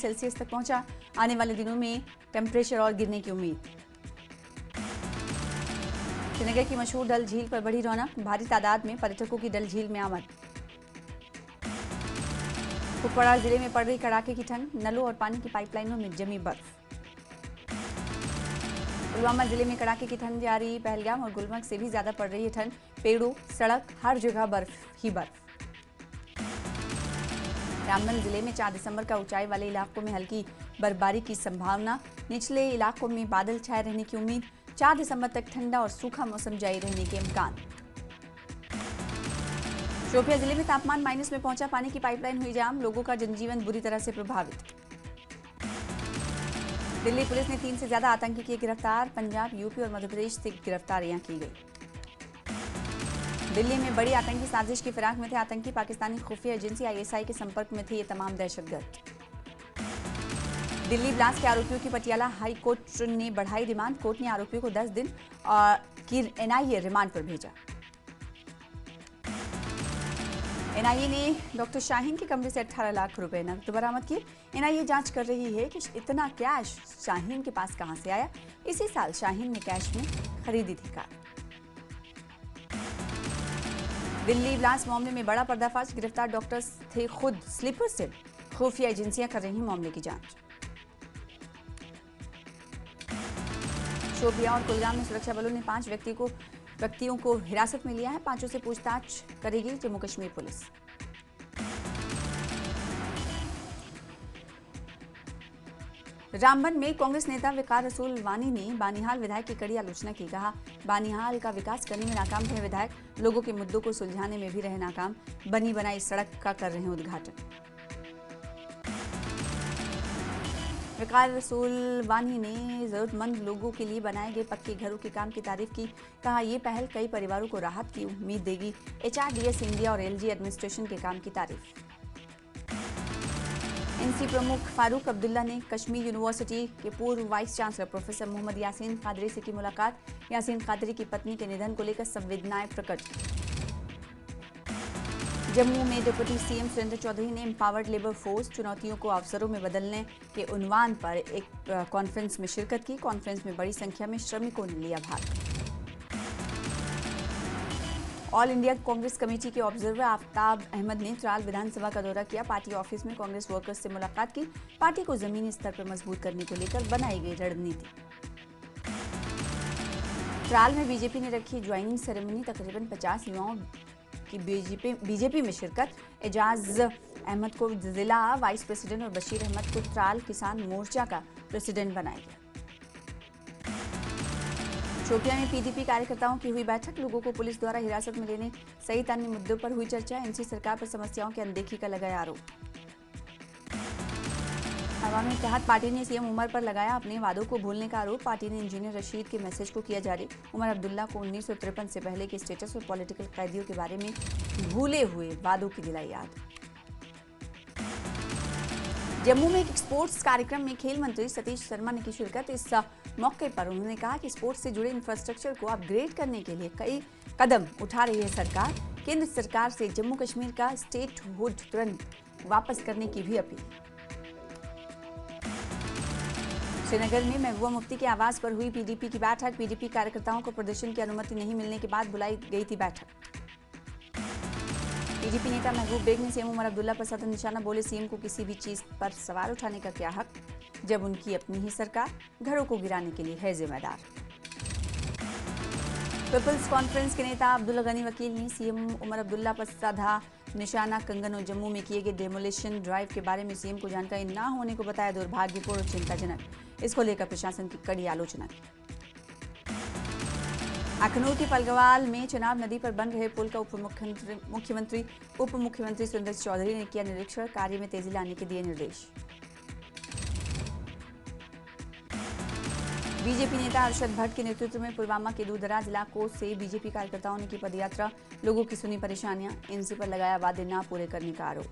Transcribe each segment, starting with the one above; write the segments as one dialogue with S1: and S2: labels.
S1: Celsius तक पहुंचा। आने वाले दिनों में टेम्परेचर और गिरने की उम्मीद। श्रीनगर की मशहूर डल झील पर बढ़ी रौनक, भारी तादाद में पर्यटकों की डल झील में आमद। कुपवाड़ा जिले में पड़ रही कड़ाके की ठंड, नलों और पानी की पाइपलाइनों में जमी बर्फ। पुलवामा जिले में कड़ाके की ठंड जारी, पहलगाम और गुलमर्ग से भी ज्यादा पड़ रही है ठंड। पेड़ों, सड़क, हर जगह बर्फ ही बर्फ। रामबन जिले में 4 दिसंबर का ऊंचाई वाले इलाकों में हल्की बर्फबारी की संभावना, निचले इलाकों में बादल छाए रहने की उम्मीद। 4 दिसंबर तक ठंडा और सूखा मौसम जारी रहने के इम्कान। शोपियां जिले में तापमान माइनस में पहुंचा, पानी की पाइपलाइन हुई जाम, लोगों का जनजीवन बुरी तरह से प्रभावित। दिल्ली पुलिस ने 3 से ज्यादा आतंकी किए गिरफ्तार, पंजाब, यूपी और मध्य प्रदेश से गिरफ्तारियां की गई। दिल्ली में बड़ी आतंकी साजिश की फिराक में थे आतंकी, पाकिस्तानी खुफिया एजेंसी आईएसआई के संपर्क में थे ये तमाम दहशतगर्द। दिल्ली ब्लास्ट के आरोपियों की पटियाला हाई कोर्ट ने बढ़ाई रिमांड, कोर्ट ने आरोपियों को 10 दिन की एनआईए रिमांड पर भेजा। एनआईए ने डॉक्टर शाहीन के कमरे से 18 लाख रुपए नकद बरामद किए। एनआईए जांच कर रही है कि इतना कैश शाहीन के पास कहां से आया। इसी साल शाहीन ने कैश में खरीदी थी कार। दिल्ली ब्लास्ट मामले में बड़ा पर्दाफाश, गिरफ्तार डॉक्टर्स थे खुद स्लीपर सेल, खुफिया एजेंसियां कर रही मामले की जांच। शोपियां और कुलगाम में सुरक्षा बलों ने 5 व्यक्तियों को हिरासत में लिया है। 5 से पूछताछ करेगी जम्मू कश्मीर पुलिस। रामबन में कांग्रेस नेता वकार रसूल वानी ने बानिहाल विधायक की कड़ी आलोचना की। कहा, बानिहाल का विकास करने में नाकाम रहे विधायक, लोगों के मुद्दों को सुलझाने में भी रहे नाकाम, बनी बनाई सड़क का कर रहे हैं उद्घाटन। वकार रसूल वानी ने जरूरतमंद लोगों के लिए बनाए गए पक्के घरों के काम की तारीफ की। कहा, ये पहल कई परिवारों को राहत की उम्मीद देगी। एचआरडीएस इंडिया और एलजी एडमिनिस्ट्रेशन के काम की तारीफ। एनसी प्रमुख फारूक अब्दुल्ला ने कश्मीर यूनिवर्सिटी के पूर्व vice chancellor professor Mohammad Yasin Qadri से की मुलाकात। यासीन कादरी की पत्नी के निधन को लेकर संवेदनाएं प्रकट। जम्मू में डिप्टी सीएम सुरेंद्र चौधरी ने एम्पावर्ड लेबर फोर्स, चुनौतियों को अवसरों में बदलने के उन्वान पर एक कॉन्फ्रेंस में शिरकत की। कॉन्फ्रेंस में बड़ी संख्या में श्रमिकों ने लिया भाग। ऑल इंडिया कांग्रेस कमेटी के ऑब्जर्वर आफ्ताब अहमद ने त्राल विधानसभा का दौरा किया। पार्टी ऑफिस में कांग्रेस वर्कर्स से मुलाकात की। पार्टी को जमीनी स्तर पर मजबूत करने को लेकर बनाई गई रणनीति। त्राल में बीजेपी ने रखी ज्वाइनिंग सेरेमनी, तकरीबन 50 युवाओं की बीजेपी में शिरकत। एजाज अहमद को जिला वाइस प्रेसिडेंट और बशीर अहमद को त्राल किसान मोर्चा का प्रेसिडेंट बनाया गया। शोपियां में पीडीपी कार्यकर्ताओं की हुई बैठक, लोगों को पुलिस द्वारा हिरासत में लेने सहित अन्य मुद्दों पर हुई चर्चा। एनसी सरकार पर समस्याओं की अनदेखी का लगाया आरोप। अवामी इत्तेहाद पार्टी ने सीएम उमर पर लगाया अपने वादों को भूलने का आरोप। पार्टी ने इंजीनियर रशीद के मैसेज को किया जारी। उमर अब्दुल्ला को 1953 से पहले के स्टेटस और पॉलिटिकल कैदियों के बारे में भूले हुए वादों की दिलाई याद। जम्मू में एक स्पोर्ट्स कार्यक्रम में खेल मंत्री सतीश शर्मा ने की शिरकत। इस मौके पर उन्होंने कहा कि स्पोर्ट्स से जुड़े इंफ्रास्ट्रक्चर को अपग्रेड करने के लिए कई कदम उठा रही है सरकार। केंद्र सरकार से जम्मू कश्मीर का स्टेटहुड तुरंत वापस करने की भी अपील। श्रीनगर में महबूबा मुफ्ती के आवास पर हुई पीडीपी की बैठक। पीडीपी कार्यकर्ताओं को प्रदर्शन की अनुमति नहीं मिलने के बाद बुलाई गई थी बैठक। बीजेपी नेता महबूब बेग ने सीएम उमर अब्दुल्ला पर सतत निशाना, बोले सीएम को किसी भी चीज पर सवाल उठाने का क्या हक, जब उनकी अपनी ही सरकार घरों को गिराने के लिए है जिम्मेदार। पीपल्स कॉन्फ्रेंस के नेता अब्दुल गनी वकील ने सीएम उमर अब्दुल्ला पर साधा निशाना। कंगन और जम्मू में किए गए डेमोलिशन ड्राइव के बारे में सीएम को जानकारी न होने को बताया दुर्भाग्यपूर्ण और चिंताजनक। इसको लेकर प्रशासन की कड़ी आलोचना की। अखनूर के पलगवाल में चनाब नदी पर बन रहे पुल का उप मुख्यमंत्री सुरेंद्र चौधरी ने किया निरीक्षण। कार्य में तेजी लाने के दिए निर्देश। बीजेपी नेता अरशद भट्ट के नेतृत्व में पुलवामा के दूरदराज इलाकों से बीजेपी कार्यकर्ताओं ने की पदयात्रा। लोगों की सुनी परेशानियां, एनसी पर लगाया वादे न पूरे करने का आरोप।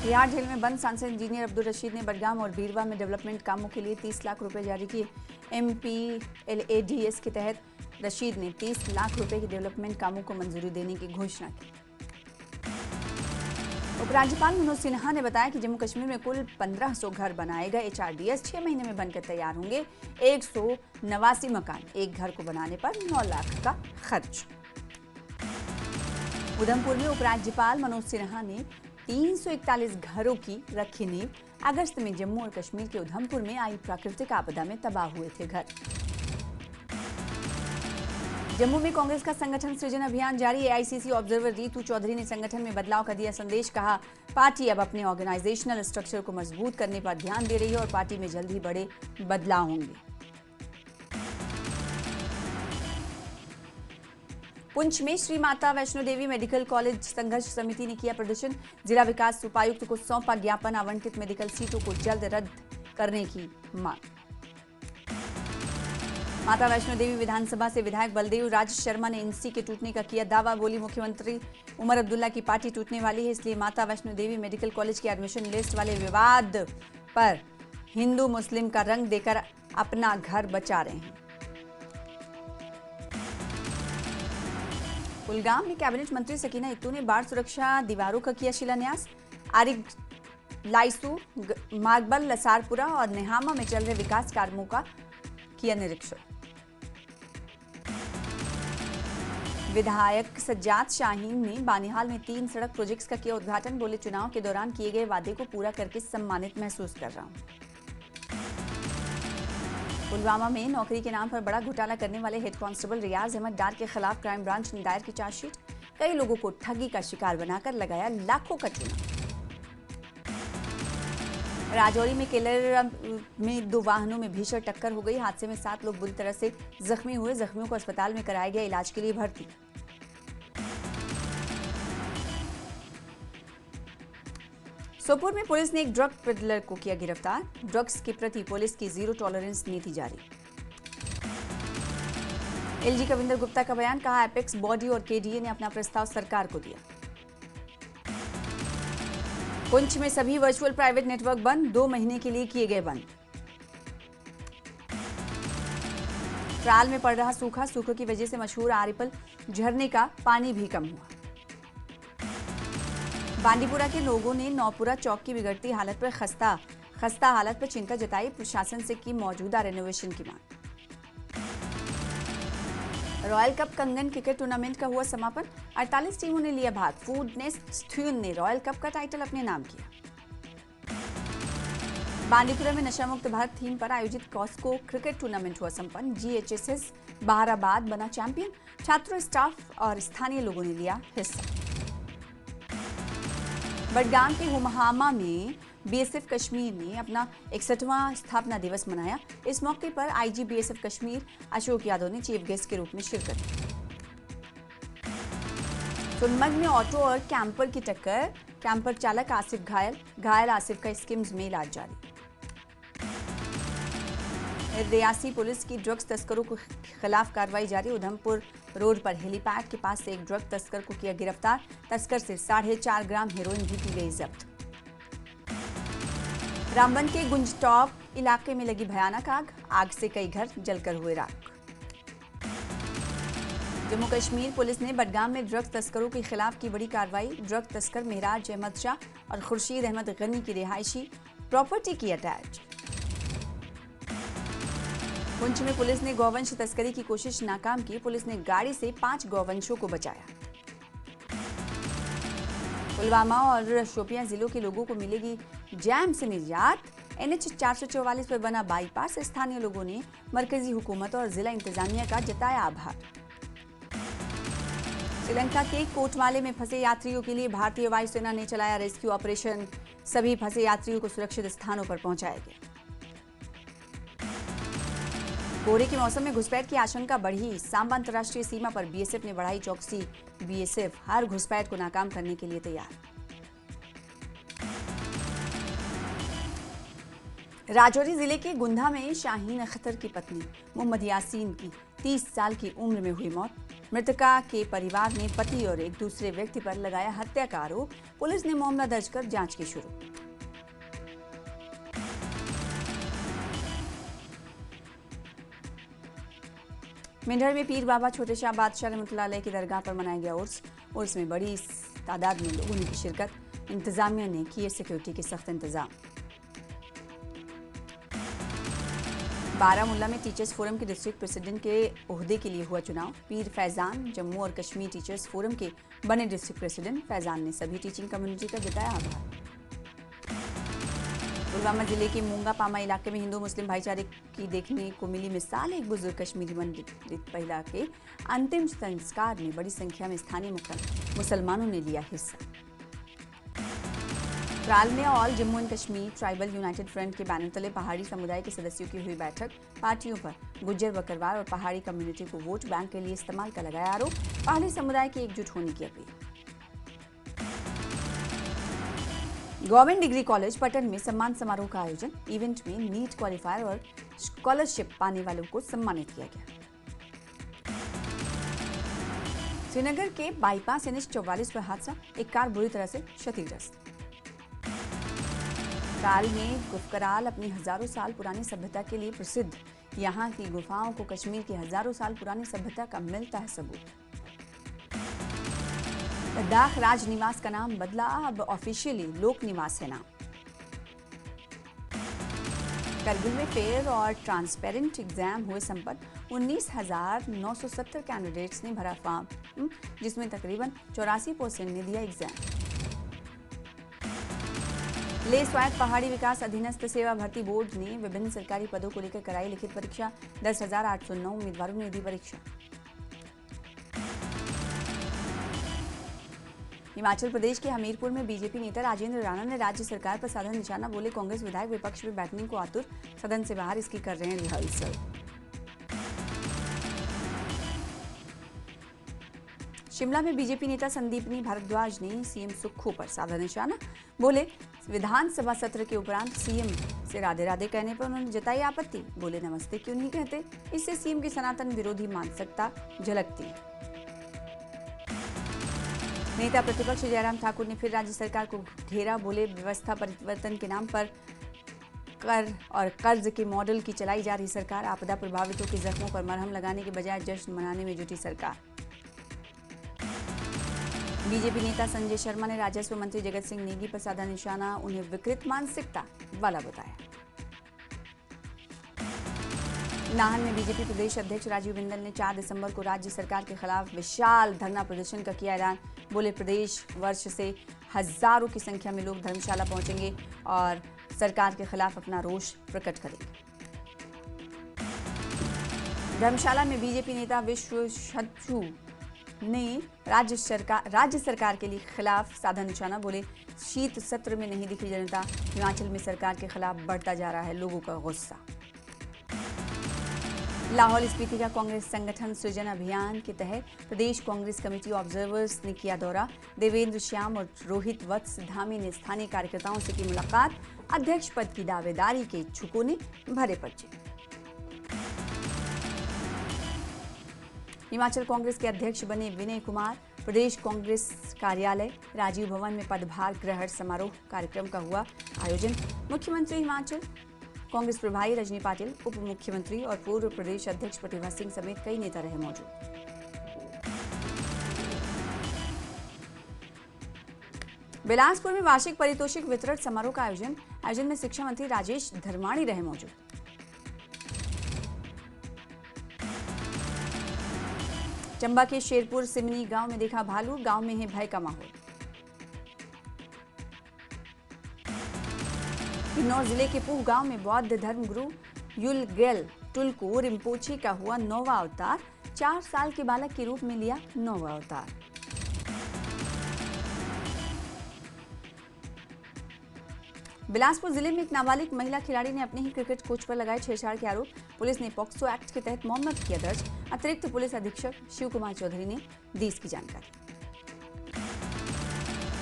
S1: तिहाड़ जेल में बंद सांसद इंजीनियर अब्दुल रशीद ने बडगाम और बीरवा में डेवलपमेंट कामों के लिए 30 लाख रुपए जारी किए। एमपीएलएडीएस के तहत रशीद ने 30 लाख रुपए के डेवलपमेंट कामों को मंजूरी देने की घोषणा की। उपराज्यपाल मनोज सिन्हा ने बताया कि जम्मू कश्मीर में कुल 1500 घर बनाए गए। HRDS 6 महीने में बनकर तैयार होंगे। 189 मकान, एक घर को बनाने पर 9 लाख का खर्च। उधमपुर में उपराज्यपाल मनोज सिन्हा ने 341 घरों की रखी नींव। अगस्त में जम्मू और कश्मीर के उधमपुर में आई प्राकृतिक आपदा में तबाह हुए थे घर। जम्मू में कांग्रेस का संगठन सृजन अभियान जारी। AICC ऑब्जर्वर रीतू चौधरी ने संगठन में बदलाव का दिया संदेश। कहा, पार्टी अब अपने ऑर्गेनाइजेशनल स्ट्रक्चर को मजबूत करने पर ध्यान दे रही है और पार्टी में जल्द ही बड़े बदलाव होंगे। पुंछ में श्री माता वैष्णो देवी मेडिकल कॉलेज संघर्ष समिति ने किया प्रदर्शन। जिला विकास उपायुक्त को सौंपा ज्ञापन। आवंटित मेडिकल सीटों को जल्द रद्द करने की मांग। माता वैष्णो देवी विधानसभा से विधायक बलदेव राज शर्मा ने NC के टूटने का किया दावा। बोली, मुख्यमंत्री उमर अब्दुल्ला की पार्टी टूटने वाली है, इसलिए माता वैष्णो देवी मेडिकल कॉलेज के एडमिशन लिस्ट वाले विवाद पर हिंदू मुस्लिम का रंग देकर अपना घर बचा रहे हैं। कुलगाम में कैबिनेट मंत्री सकीना इत्तू ने बाढ़ सुरक्षा दीवारों का किया शिलान्यास। आरिग, लाइसू, मार्बल, लसारपुरा और नेहामा में चल रहे विकास कार्यों का किया निरीक्षण। विधायक सज्जाद शाहीन ने बानिहाल में 3 सड़क प्रोजेक्ट्स का किया उद्घाटन। बोले, चुनाव के दौरान किए गए वादे को पूरा करके सम्मानित महसूस कर रहा हूं। पुलवामा में नौकरी के नाम पर बड़ा घोटाला करने वाले हेड कांस्टेबल रियाज अहमद डार के खिलाफ क्राइम ब्रांच ने दायर की चार्जशीट। कई लोगों को ठगी का शिकार बनाकर लगाया लाखों का चूना। राजौरी में केलर में 2 वाहनों में भीषण टक्कर हो गई। हादसे में 7 लोग बुरी तरह से जख्मी हुए। जख्मियों को अस्पताल में कराया गया इलाज के लिए भर्ती। सोपोर में पुलिस ने एक ड्रग पेडलर को किया गिरफ्तार। ड्रग्स के प्रति पुलिस की जीरो टॉलरेंस नीति जारी। LG कविंदर गुप्ता का बयान। कहा, एपेक्स बॉडी और KDA ने अपना प्रस्ताव सरकार को दिया। पुंछ में सभी वर्चुअल प्राइवेट नेटवर्क बंद, 2 महीने के लिए किए गए बंद। त्राल में पड़ रहा सूखा, सूखे की वजह से मशहूर आरिपल झरने का पानी भी कम हुआ। बांदीपुरा के लोगों ने नौपुरा चौक की बिगड़ती हालत पर खस्ता हालत पर चिंता जताई। प्रशासन से की मौजूदा रेनोवेशन की मांग। रॉयल कप कंगन क्रिकेट टूर्नामेंट का हुआ समापन। 48 टीमों ने लिया भाग। फूडनेस्ट थ्यून ने रॉयल कप का टाइटल अपने नाम किया। बांदीपुरा में नशा मुक्त भारत थीम पर आयोजित कॉस्को क्रिकेट टूर्नामेंट हुआ संपन्न। GHSS बहाराबाद बना चैंपियन। छात्रों, स्टाफ और स्थानीय लोगों ने लिया हिस्सा। बडगाम के हुमहामा में BSF कश्मीर ने अपना 61वां स्थापना दिवस मनाया। इस मौके पर IG BSF कश्मीर अशोक यादव ने चीफ गेस्ट के रूप में शिरकत की। सोनमर्ग में ऑटो और कैंपर की टक्कर। कैंपर चालक आसिफ घायल आसिफ का स्किम्स में इलाज जारी। रियासी पुलिस की ड्रग्स तस्करों के खिलाफ कार्रवाई जारी। उधमपुर रोड पर हेलीपैड के पास से एक ड्रग तस्कर को किया गिरफ्तार। तस्कर से 4.5 ग्राम हेरोइन भी की गई जब्त। रामबन के गुंजटॉप इलाके में लगी भयानक आग से कई घर जलकर हुए राख। जम्मू कश्मीर पुलिस ने बडगाम में ड्रग्स तस्करों के खिलाफ की बड़ी कार्रवाई। ड्रग तस्कर मेहराज अहमद शाह और खुर्शीद अहमद गनी की रिहायशी प्रॉपर्टी की अटैच। पुंछ में पुलिस ने गौवंश तस्करी की कोशिश नाकाम की। पुलिस ने गाड़ी से 5 गौवंशों को बचाया। पुलवामा और शोपियां जिलों के लोगों को मिलेगी जैम से निजात। NH 444 पर बना बाईपास। स्थानीय लोगों ने मरकजी हुकूमत और जिला इंतजामिया का जताया आभार। श्रीलंका के कोटमाले में फंसे यात्रियों के लिए भारतीय वायुसेना ने चलाया रेस्क्यू ऑपरेशन। सभी फंसे यात्रियों को सुरक्षित स्थानों पर पहुंचाया गया। कोहरे के मौसम में घुसपैठ की आशंका बढ़ी। सांबा अंतर्राष्ट्रीय सीमा पर BSF ने बढ़ाई चौकसी। BSF हर घुसपैठ को नाकाम करने के लिए तैयार। राजौरी जिले के गुंधा में शाहीन अख्तर की पत्नी मोहम्मद यासीन की 30 साल की उम्र में हुई मौत। मृतका के परिवार ने पति और एक दूसरे व्यक्ति पर लगाया हत्या का आरोप। पुलिस ने मामला दर्ज कर जांच की शुरू। मेंढर में पीर बाबा छोटे शाह बादशाह रहमतुल्लाह अलैह की दरगाह पर मनाया गया उर्स में बड़ी तादाद में लोगों ने की शिरकत। इंतजामिया ने किए सिक्योरिटी के सख्त इंतजाम। बारामुल्ला में टीचर्स फोरम के डिस्ट्रिक्ट प्रेसिडेंट के ओहदे के लिए हुआ चुनाव। पीर फैजान जम्मू और कश्मीर टीचर्स फोरम के बने डिस्ट्रिक्ट प्रेसिडेंट। फैजान ने सभी टीचिंग कम्युनिटी का जताया आभार। पुलवामा जिले के मूंगा पामा इलाके में हिंदू मुस्लिम भाईचारे की देखने को मिली मिसाल। एक बुजुर्ग कश्मीरी मंडित महिला के अंतिम संस्कार में बड़ी संख्या में स्थानीय मुसलमानों ने लिया हिस्सा। त्राल में all Jammu and Kashmir tribal United front के बैनर तले पहाड़ी समुदाय के सदस्यों की हुई बैठक। पार्टियों पर गुज्जर बकरवाल और पहाड़ी कम्युनिटी को वोट बैंक के लिए इस्तेमाल का लगाया आरोप। पहाड़ी समुदाय के एकजुट होने की appeal. Government degree college Patan में सम्मान समारोह का आयोजन। इवेंट में नीट क्वालिफायर और स्कॉलरशिप पाने वालों को सम्मानित किया गया। श्रीनगर के बाईपास NH44 पर हादसा, एक कार बुरी तरह से क्षतिग्रस्त। त्राल में गुफकराल अपनी हजारों साल पुरानी सभ्यता के लिए प्रसिद्ध। यहाँ की गुफाओं को कश्मीर की हजारों साल पुरानी सभ्यता का मिलता है सबूत। लद्दाख राजनिवास का नाम बदला, अब ऑफिशियली लोक निवास है नाम। करगिल में फेयर और ट्रांसपेरेंट एग्जाम हुए संपन्न। 19,970 कैंडिडेट्स ने भरा फॉर्म, जिसमें तकरीबन 84% ने दिया एग्जाम। लेह स्वायत्त पहाड़ी विकास अधीनस्थ सेवा भर्ती बोर्ड ने विभिन्न सरकारी पदों को लेकर कराई लिखित परीक्षा। 10,809 उम्मीदवारों ने दी परीक्षा। हिमाचल प्रदेश के हमीरपुर में बीजेपी नेता राजेंद्र राणा ने राज्य सरकार पर साधा निशाना। बोले कांग्रेस विधायक विपक्ष में बैठने को आतुर, सदन से बाहर इसकी कर रहे हैं रिहर्सल। शिमला में बीजेपी नेता संदीपनी भारद्वाज ने सीएम सुक्खू पर साधा निशाना। बोले विधानसभा सत्र के उपरांत सीएम से राधे राधे कहने पर उन्होंने जताई आपत्ति। बोले नमस्ते क्यों नहीं कहते, इससे सीएम की सनातन विरोधी मानसिकता झलकती। नेता प्रतिपक्ष जयराम ठाकुर ने फिर राज्य सरकार को घेरा। बोले व्यवस्था परिवर्तन के नाम पर कर और कर्ज के मॉडल की चलाई जा रही सरकार। आपदा प्रभावितों के जख्मों पर मरहम लगाने के बजाय जश्न मनाने में जुटी सरकार। बीजेपी नेता संजय शर्मा ने राजस्व मंत्री जगत सिंह नेगी पर साधा निशाना। उन्हें विकृत मानसिकता वाला बताया। नाहन में बीजेपी प्रदेश अध्यक्ष राजीव बिंदल ने 4 दिसंबर को राज्य सरकार के खिलाफ विशाल धरना प्रदर्शन का किया ऐलान। बोले प्रदेश वर्ष से हजारों की संख्या में लोग धर्मशाला पहुंचेंगे और सरकार के खिलाफ अपना रोष प्रकट करेंगे। धर्मशाला में बीजेपी नेता विश्व शत्रु ने राज्य सरकार के लिए खिलाफ साधा निशाना। बोले शीत सत्र में नहीं दिखी जनता। हिमाचल में सरकार के खिलाफ बढ़ता जा रहा है लोगों का गुस्सा। लाहौल स्पीति का कांग्रेस संगठन सृजन अभियान के तहत प्रदेश कांग्रेस कमेटी ऑब्जर्वर्स ने किया दौरा। देवेंद्र श्याम और रोहित वत्स धामी ने स्थानीय कार्यकर्ताओं से की मुलाकात। अध्यक्ष पद की दावेदारी के इच्छुकों ने भरे पर्चे। हिमाचल कांग्रेस के अध्यक्ष बने विनय कुमार। प्रदेश कांग्रेस कार्यालय राजीव भवन में पदभार ग्रहण समारोह कार्यक्रम का हुआ आयोजन। मुख्यमंत्री हिमाचल कांग्रेस प्रभारी रजनी पाटिल, उप मुख्यमंत्री और पूर्व प्रदेश अध्यक्ष प्रतिभा सिंह समेत कई नेता रहे मौजूद। बिलासपुर में वार्षिक पारितोषिक वितरण समारोह का आयोजन में शिक्षा मंत्री राजेश धर्माणी रहे मौजूद। चंबा के शेरपुर सिमनी गांव में देखा भालू, गांव में है भय का माहौल। किन्नौर जिले के पूह गांव में बौद्ध धर्म गुरु युलगेल टुल्कू रिम्पोची का हुआ 9वां अवतार। 4 साल के बालक के रूप में लिया 9वां अवतार। बिलासपुर जिले में एक नाबालिग महिला खिलाड़ी ने अपने ही क्रिकेट कोच पर लगाए छेड़छाड़ के आरोप। पुलिस ने पॉक्सो एक्ट के तहत मामला किया दर्ज। अतिरिक्त पुलिस अधीक्षक शिव कुमार चौधरी ने दी इसकी जानकारी।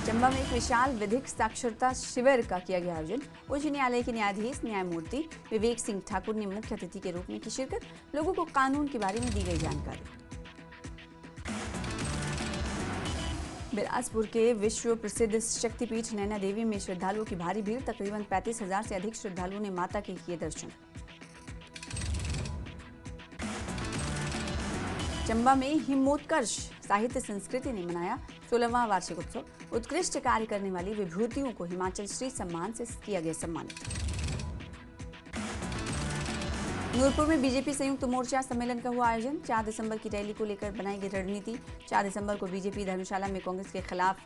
S1: चंबा में एक विशाल विधिक साक्षरता शिविर का किया गया आयोजन। उच्च न्यायालय के न्यायाधीश न्यायमूर्ति विवेक सिंह ठाकुर ने मुख्य अतिथि के रूप में की शिरकत। लोगों को कानून के बारे में दी गई जानकारी। बिलासपुर के विश्व प्रसिद्ध शक्तिपीठ नैना देवी में श्रद्धालुओं की भारी भीड़। तकरीबन 35,000 से अधिक श्रद्धालुओं ने माता के किए दर्शन। चंबा में हिमोत्कर्ष साहित्य संस्कृति ने मनाया 16वां वार्षिक उत्सव। उत्कृष्ट कार्य करने वाली विभूतियों को हिमाचल श्री सम्मान से किया गया सम्मानित। नूरपुर में बीजेपी संयुक्त मोर्चा सम्मेलन का हुआ आयोजन। 4 दिसंबर की रैली को लेकर बनाई गई रणनीति। 4 दिसंबर को बीजेपी धर्मशाला में कांग्रेस के खिलाफ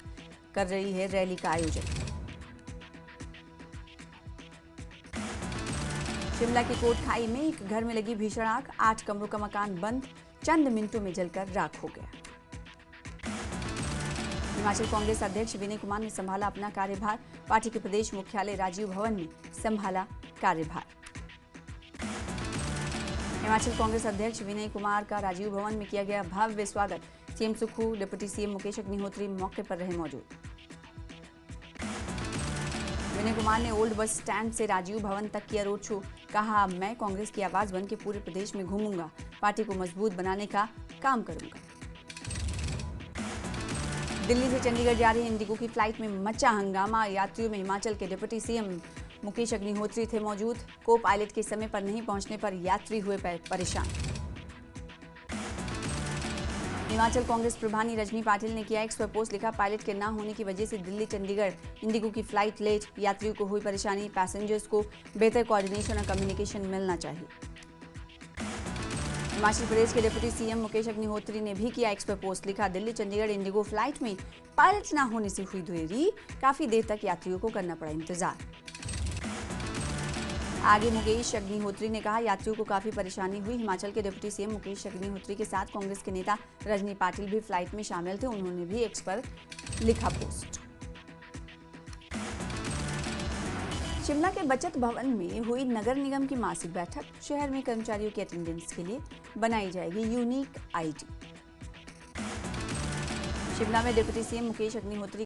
S1: कर रही है रैली का आयोजन। शिमला की कोट खाई में एक घर में लगी भीषण आग। 8 कमरों का मकान बंद चंद मिनटों में जलकर राख हो गया। हिमाचल कांग्रेस अध्यक्ष विनय कुमार ने संभाला अपना कार्यभार। पार्टी के प्रदेश मुख्यालय राजीव भवन में संभाला कार्यभार। हिमाचल कांग्रेस अध्यक्ष विनय कुमार का राजीव भवन में किया गया भव्य स्वागत। CM Sukhu, deputy CM Mukesh Agnihotri मौके पर रहे मौजूद। विनय कुमार ने ओल्ड बस स्टैंड से राजीव भवन तक किया रोड शो। कहा, मैं कांग्रेस की आवाज बन के पूरे प्रदेश में घूमूंगा, पार्टी को मजबूत बनाने का काम करूंगा। दिल्ली से चंडीगढ़ जा रही इंडिगो की फ्लाइट में मचा हंगामा। यात्रियों में हिमाचल के डिप्टी सीएम मुकेश अग्निहोत्री थे मौजूद। को पायलट के समय पर नहीं पहुंचने पर यात्री हुए परेशान। हिमाचल कांग्रेस प्रभारी रजनी पाटिल ने किया एक्स पर पोस्ट। लिखा, पायलट के ना होने की वजह से दिल्ली चंडीगढ़ इंडिगो की फ्लाइट लेट, यात्रियों को हुई परेशानी। पैसेंजर्स को बेहतर कोऑर्डिनेशन और कम्युनिकेशन मिलना चाहिए। हिमाचल प्रदेश के डिप्टी सीएम मुकेश अग्निहोत्री ने भी किया एक्स पर पोस्ट। लिखा, दिल्ली चंडीगढ़ इंडिगो फ्लाइट में पायलट ना होने से हुई देरी, काफी देर तक यात्रियों को करना पड़ा इंतजार। आगे मुकेश अग्निहोत्री ने कहा, यात्रियों को काफी परेशानी हुई। हिमाचल के डिप्टी सीएम मुकेश अग्निहोत्री के साथ कांग्रेस के नेता रजनी पाटिल भी फ्लाइट में शामिल थे। उन्होंने भी एक्स पर लिखा पोस्ट। शिमला के बचत भवन में हुई नगर निगम की मासिक बैठक। शहर में कर्मचारियों के अटेंडेंस के लिए बनाई जाएगी यूनिक आईडी। शिमला में डिप्टी सीएम मुकेश अग्निहोत्री